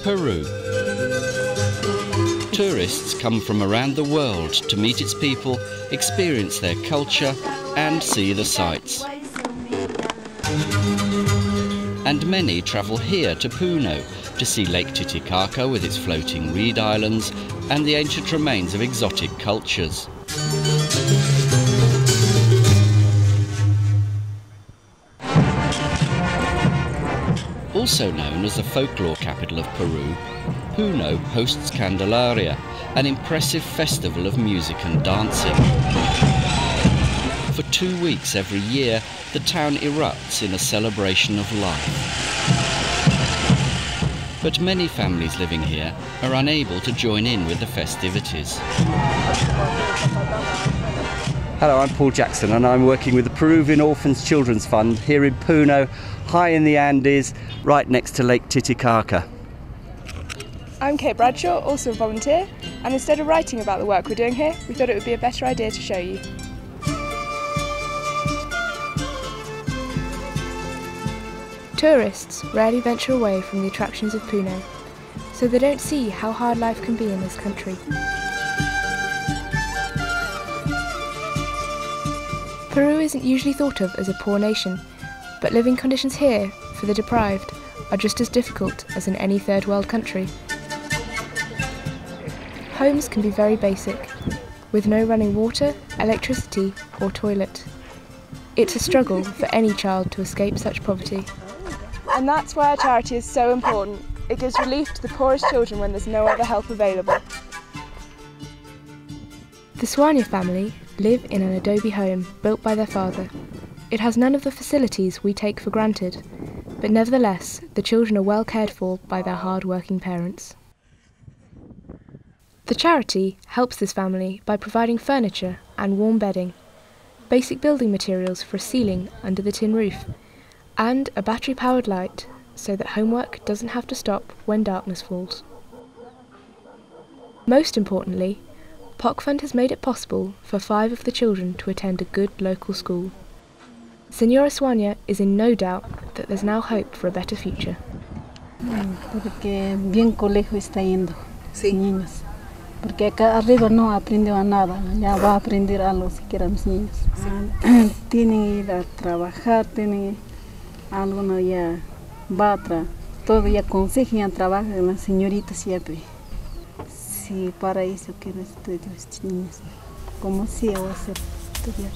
Peru. Tourists come from around the world to meet its people, experience their culture and see the sights. And many travel here to Puno to see Lake Titicaca with its floating reed islands and the ancient remains of exotic cultures. Also known as the folklore capital of Peru, Puno hosts Candelaria, an impressive festival of music and dancing. For 2 weeks every year, the town erupts in a celebration of life. But many families living here are unable to join in with the festivities. Hello, I'm Paul Jackson and I'm working with the Peruvian Orphan's Children's Fund here in Puno, high in the Andes, right next to Lake Titicaca. I'm Kate Bradshaw, also a volunteer, and instead of writing about the work we're doing here, we thought it would be a better idea to show you. Tourists rarely venture away from the attractions of Puno, so they don't see how hard life can be in this country. Peru isn't usually thought of as a poor nation, but living conditions here, for the deprived, are just as difficult as in any third world country. Homes can be very basic, with no running water, electricity or toilet. It's a struggle for any child to escape such poverty. And that's why our charity is so important. It gives relief to the poorest children when there's no other help available. The Suanya family live in an adobe home built by their father. It has none of the facilities we take for granted, but nevertheless, the children are well cared for by their hard-working parents. The charity helps this family by providing furniture and warm bedding, basic building materials for a ceiling under the tin roof, and a battery-powered light so that homework doesn't have to stop when darkness falls. Most importantly, POC Fund has made it possible for 5 of the children to attend a good local school. Señora Suanya is in no doubt that there's now hope for a better future. Porque bien colegio está yendo, sí, niños. Porque acá arriba no aprendió a nada, ya va a aprender algo siquiera los niños. Sí. Tienen que ir a trabajar, tienen alguno ya va a todo ya consiguen trabajar en las señoritas siempre. Sí, para eso quiero estudiar estos niños, como si yo voy a estudiar.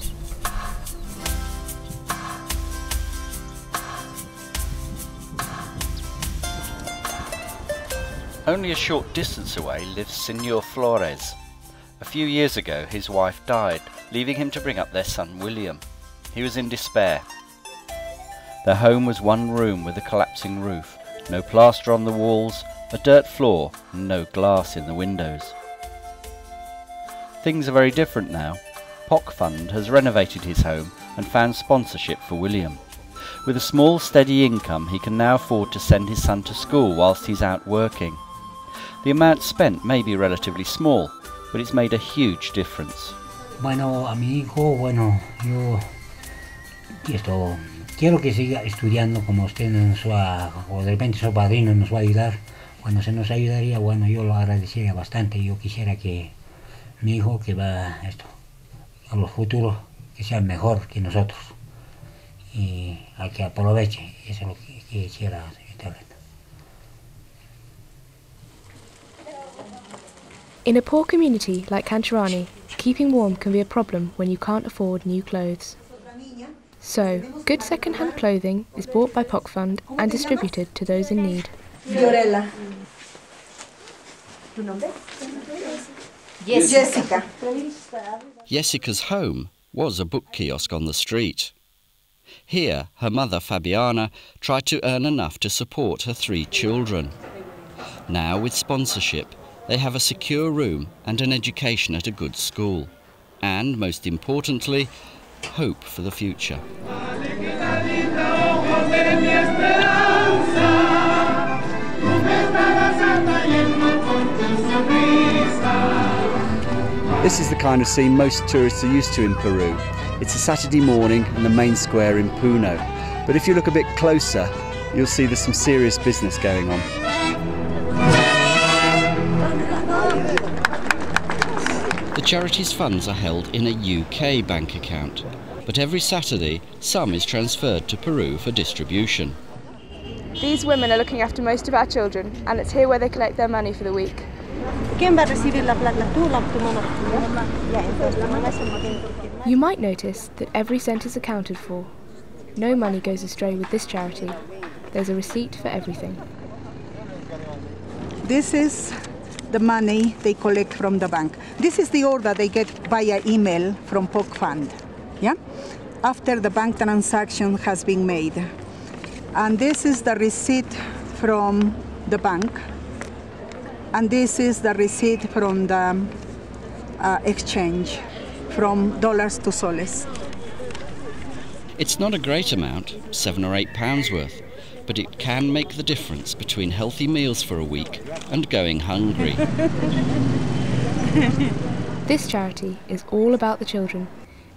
Only a short distance away lives Señor Flores. A few years ago his wife died, leaving him to bring up their son William. He was in despair. Their home was one room with a collapsing roof, no plaster on the walls, a dirt floor and no glass in the windows. Things are very different now. POC Fund has renovated his home and found sponsorship for William. With a small steady income he can now afford to send his son to school whilst he's out working. The amount spent may be relatively small, but it's made a huge difference. Bueno, a mi hijo, bueno, yo quiero que siga estudiando como usted o de repente su padrino nos va a ayudar. Bueno, se nos ayudaría, bueno, yo lo agradecería bastante. Yo quisiera que mi hijo que va a los futuros, que sea mejor que nosotros. Y a que aproveche, eso es lo que quisiera evitar. In a poor community like Canchurani, keeping warm can be a problem when you can't afford new clothes. So, good second-hand clothing is bought by POC Fund and distributed to those in need. Fiorella. ¿Tu nombre? Jessica. Jessica's home was a book kiosk on the street. Here, her mother Fabiana tried to earn enough to support her 3 children. Now, with sponsorship, they have a secure room and an education at a good school. And, most importantly, hope for the future. This is the kind of scene most tourists are used to in Peru. It's a Saturday morning in the main square in Puno. But if you look a bit closer, you'll see there's some serious business going on. The charity's funds are held in a UK bank account, but every Saturday some is transferred to Peru for distribution. These women are looking after most of our children, and it's here where they collect their money for the week. You might notice that every cent is accounted for. No money goes astray with this charity. There's a receipt for everything. This is the money they collect from the bank. This is the order they get via email from POC Fund, yeah? After the bank transaction has been made. And this is the receipt from the bank. And this is the receipt from the exchange, from dollars to soles. It's not a great amount, £7 or £8 worth, but it can make the difference between healthy meals for a week and going hungry. This charity is all about the children,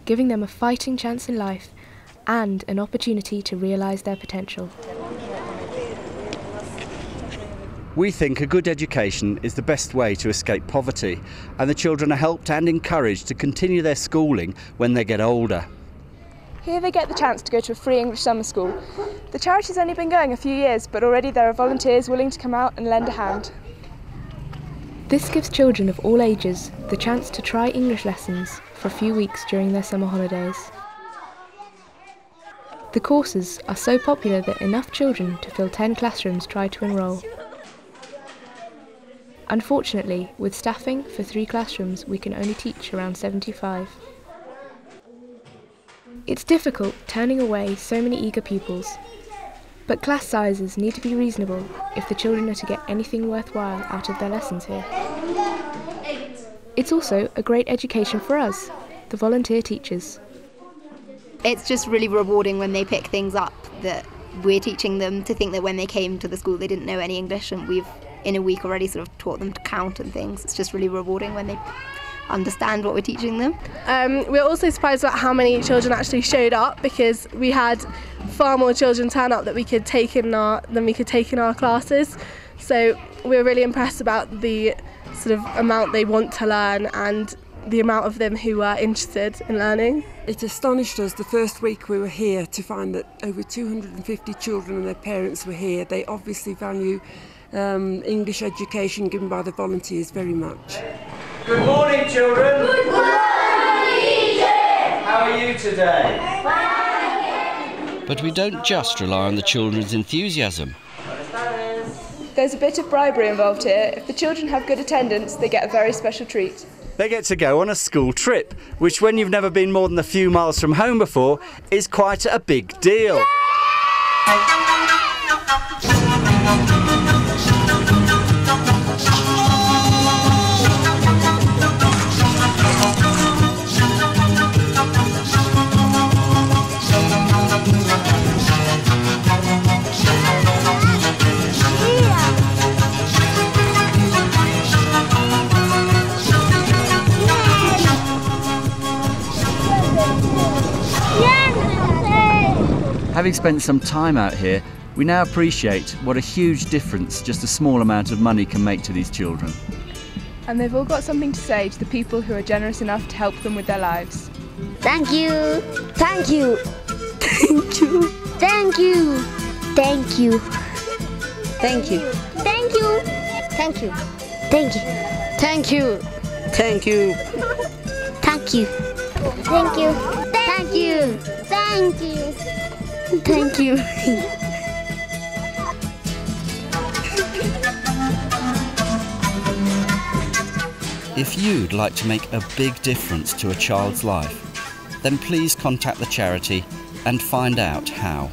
giving them a fighting chance in life and an opportunity to realise their potential. We think a good education is the best way to escape poverty, and the children are helped and encouraged to continue their schooling when they get older. Here they get the chance to go to a free English summer school. The charity's only been going a few years, but already there are volunteers willing to come out and lend a hand. This gives children of all ages the chance to try English lessons for a few weeks during their summer holidays. The courses are so popular that enough children to fill 10 classrooms try to enrol. Unfortunately, with staffing for 3 classrooms, we can only teach around 75. It's difficult turning away so many eager pupils, but class sizes need to be reasonable if the children are to get anything worthwhile out of their lessons here. It's also a great education for us, the volunteer teachers. It's just really rewarding when they pick things up that we're teaching them, to think that when they came to the school they didn't know any English and we've in a week already sort of taught them to count and things. It's just really rewarding when they understand what we're teaching them. We're also surprised about how many children actually showed up, because we had far more children turn up than we could take in our classes. So we're really impressed about the sort of amount they want to learn and the amount of them who are interested in learning. It astonished us the first week we were here to find that over 250 children and their parents were here. They obviously value English education given by the volunteers very much. Good morning, children. Good morning, teacher. How are you today? But we don't just rely on the children's enthusiasm. There's a bit of bribery involved here. If the children have good attendance, they get a very special treat. They get to go on a school trip, which when you've never been more than a few miles from home before, is quite a big deal. Having spent some time out here, we now appreciate what a huge difference just a small amount of money can make to these children. And they've all got something to say to the people who are generous enough to help them with their lives. Thank you. Thank you. Thank you. Thank you. Thank you. Thank you. Thank you. Thank you. Thank you. Thank you. Thank you. Thank you. Thank you. Thank you. Thank you. Thank you. If you'd like to make a big difference to a child's life, then please contact the charity and find out how.